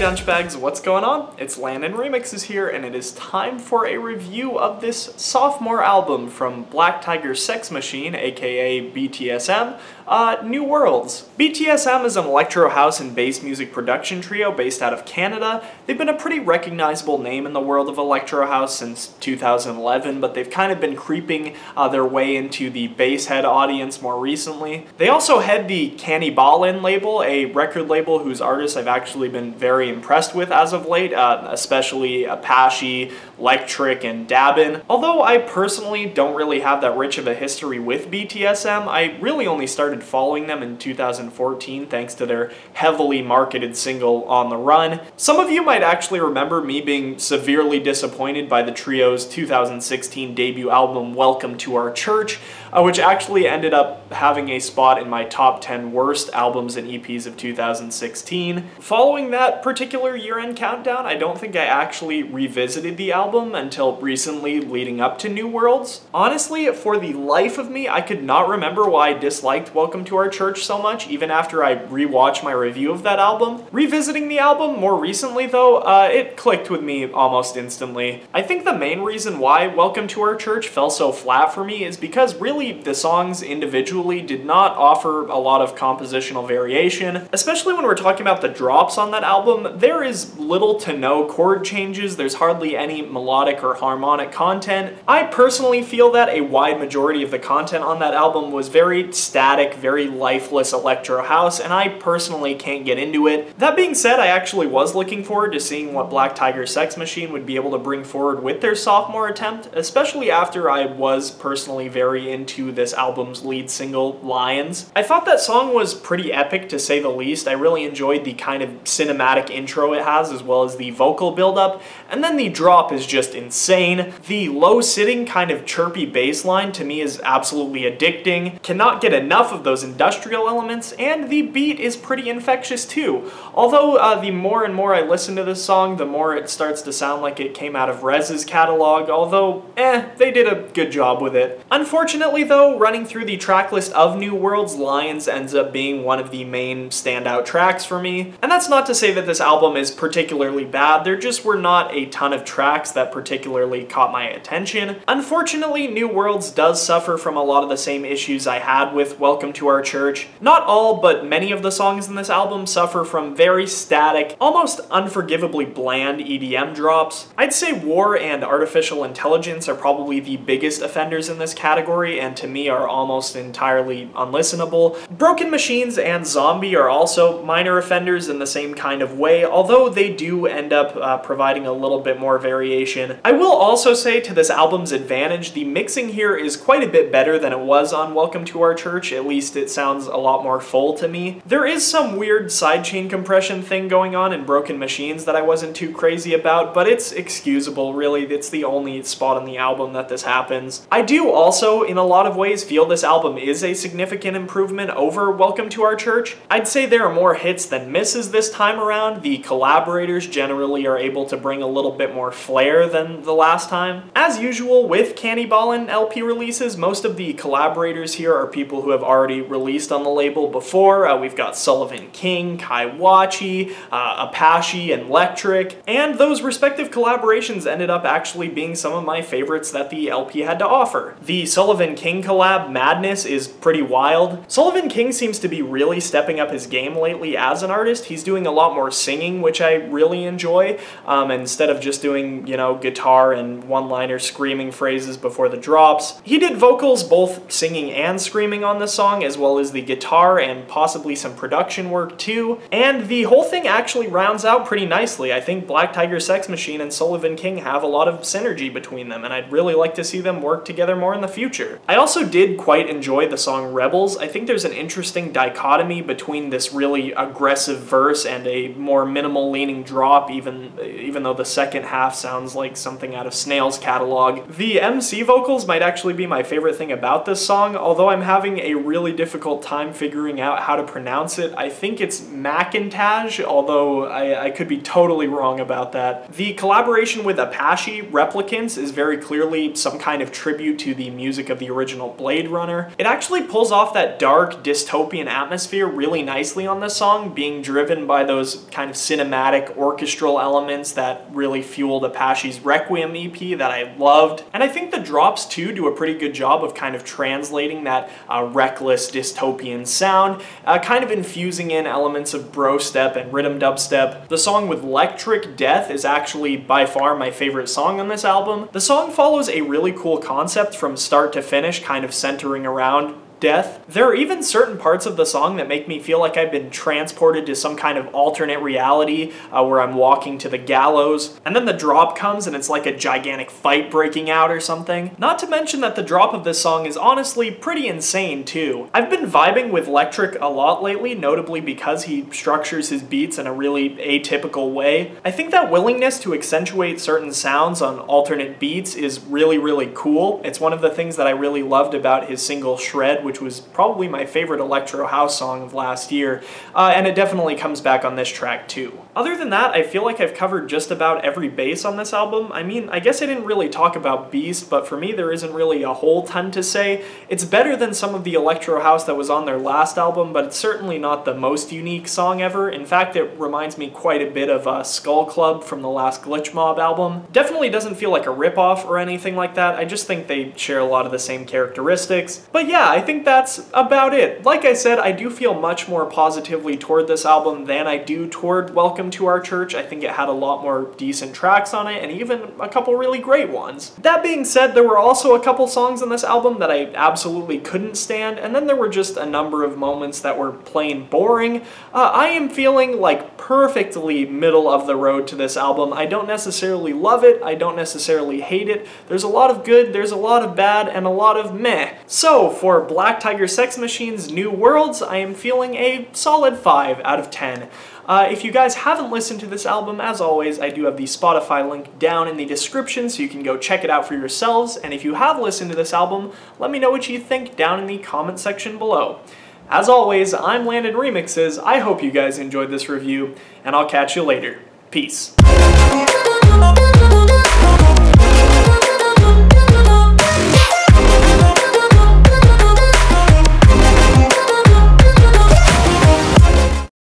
Dunchbags, what's going on? It's Landon Remixes here, and it is time for a review of this sophomore album from Black Tiger Sex Machine, aka BTSM, New Worlds. BTSM is an electro house and bass music production trio based out of Canada. They've been a pretty recognizable name in the world of electro house since 2011, but they've kind of been creeping their way into the bass head audience more recently. They also head the KANNIABLEN label, a record label whose artists I've actually been very impressed with as of late, especially Apache, Electric, and Dabin. Although I personally don't really have that rich of a history with BTSM, I really only started following them in 2014 thanks to their heavily marketed single On the Run. Some of you might actually remember me being severely disappointed by the trio's 2016 debut album Welcome to Our Church, which actually ended up having a spot in my top 10 worst albums and EPs of 2016. Following that particular year-end countdown, I don't think I actually revisited the album until recently leading up to New Worlds. Honestly, for the life of me, I could not remember why I disliked Welcome to Our Church so much, even after I rewatched my review of that album. Revisiting the album more recently though, it clicked with me almost instantly. I think the main reason why Welcome to Our Church fell so flat for me is because really the songs individually did not offer a lot of compositional variation. Especially when we're talking about the drops on that album, there is little to no chord changes, there's hardly any melodic or harmonic content. I personally feel that a wide majority of the content on that album was very static, very lifeless electro house, and I personally can't get into it. That being said, I actually was looking forward to seeing what Black Tiger Sex Machine would be able to bring forward with their sophomore attempt, especially after I was personally very into this album's lead single, Lions. I thought that song was pretty epic to say the least. I really enjoyed the kind of cinematic intro it has, as well as the vocal buildup, and then the drop is just insane. The low-sitting kind of chirpy bass line to me is absolutely addicting, cannot get enough of those industrial elements, and the beat is pretty infectious too. Although the more and more I listen to this song, the more it starts to sound like it came out of Rez's catalog, although, they did a good job with it. Unfortunately though, running through the track list of New Worlds, Lions ends up being one of the main standout tracks for me. And that's not to say that this album is particularly bad, there just were not a ton of tracks that particularly caught my attention. Unfortunately, New Worlds does suffer from a lot of the same issues I had with Welcome to Our Church. Not all, but many of the songs in this album suffer from very static, almost unforgivably bland EDM drops. I'd say War and Artificial Intelligence are probably the biggest offenders in this category, and to me are almost entirely unlistenable. Broken Machines and Zombie are also minor offenders in the same kind of way, although they do end up providing a little bit more variation. I will also say, to this album's advantage, the mixing here is quite a bit better than it was on Welcome to Our Church. At least it sounds a lot more full to me. There is some weird sidechain compression thing going on in Broken Machines that I wasn't too crazy about, but it's excusable, really. It's the only spot on the album that this happens. I do also, in a lot of ways, feel this album is a significant improvement over Welcome to Our Church. I'd say there are more hits than misses this time around. The collaborators generally are able to bring a little bit more flair than the last time. As usual with KANNIABLEN LP releases, most of the collaborators here are people who have already released on the label before. We've got Sullivan King, Kaiwachi, Apache, and Electric, and those respective collaborations ended up actually being some of my favorites that the LP had to offer. The Sullivan King collab, Madness, is pretty wild. Sullivan King seems to be really stepping up his game lately as an artist. He's doing a lot more singing, which I really enjoy, instead of just doing, you know, guitar and one-liner screaming phrases before the drops. He did vocals, both singing and screaming on this song, as well as the guitar and possibly some production work too, and the whole thing actually rounds out pretty nicely. I think Black Tiger Sex Machine and Sullivan King have a lot of synergy between them, and I'd really like to see them work together more in the future. I also did quite enjoy the song Rebels. I think there's an interesting dichotomy between this really aggressive verse and a more minimal leaning drop, even though the second half sounds like something out of Snail's catalog. The MC vocals might actually be my favorite thing about this song, although I'm having a really difficult time figuring out how to pronounce it. I think it's Macintage, although I could be totally wrong about that. The collaboration with Apache, Replicants, is very clearly some kind of tribute to the music of the original Blade Runner. It actually pulls off that dark, dystopian atmosphere really nicely on this song, being driven by those kind of cinematic orchestral elements that really fueled Apache's Requiem EP that I loved. And I think the drops too do a pretty good job of kind of translating that reckless dystopian sound, kind of infusing in elements of brostep and rhythm dubstep. The song with Electric Death is actually by far my favorite song on this album. The song follows a really cool concept from start to finish, kind of centering around death. There are even certain parts of the song that make me feel like I've been transported to some kind of alternate reality where I'm walking to the gallows. And then the drop comes and it's like a gigantic fight breaking out or something. Not to mention that the drop of this song is honestly pretty insane too. I've been vibing with Electric a lot lately, notably because he structures his beats in a really atypical way. I think that willingness to accentuate certain sounds on alternate beats is really, really cool. It's one of the things that I really loved about his single Shred, which was probably my favorite electro house song of last year, and it definitely comes back on this track too. Other than that, I feel like I've covered just about every base on this album. I mean, I guess I didn't really talk about Beast, but for me there isn't really a whole ton to say. It's better than some of the electro house that was on their last album, but it's certainly not the most unique song ever. In fact, it reminds me quite a bit of Skull Club from the last Glitch Mob album. Definitely doesn't feel like a ripoff or anything like that. I just think they share a lot of the same characteristics. But yeah, I think that's about it. Like I said, I do feel much more positively toward this album than I do toward Welcome to Our Church. I think it had a lot more decent tracks on it, and even a couple really great ones. That being said, there were also a couple songs on this album that I absolutely couldn't stand, and then there were just a number of moments that were plain boring. I am feeling like perfectly middle of the road to this album. I don't necessarily love it, I don't necessarily hate it. There's a lot of good, there's a lot of bad, and a lot of meh. So for Black Tiger Sex Machine's New Worlds, I am feeling a solid 5 out of 10. If you guys haven't listened to this album, as always, I do have the Spotify link down in the description so you can go check it out for yourselves. And if you have listened to this album, let me know what you think down in the comment section below. As always, I'm Landon Remixes. I hope you guys enjoyed this review, and I'll catch you later. Peace.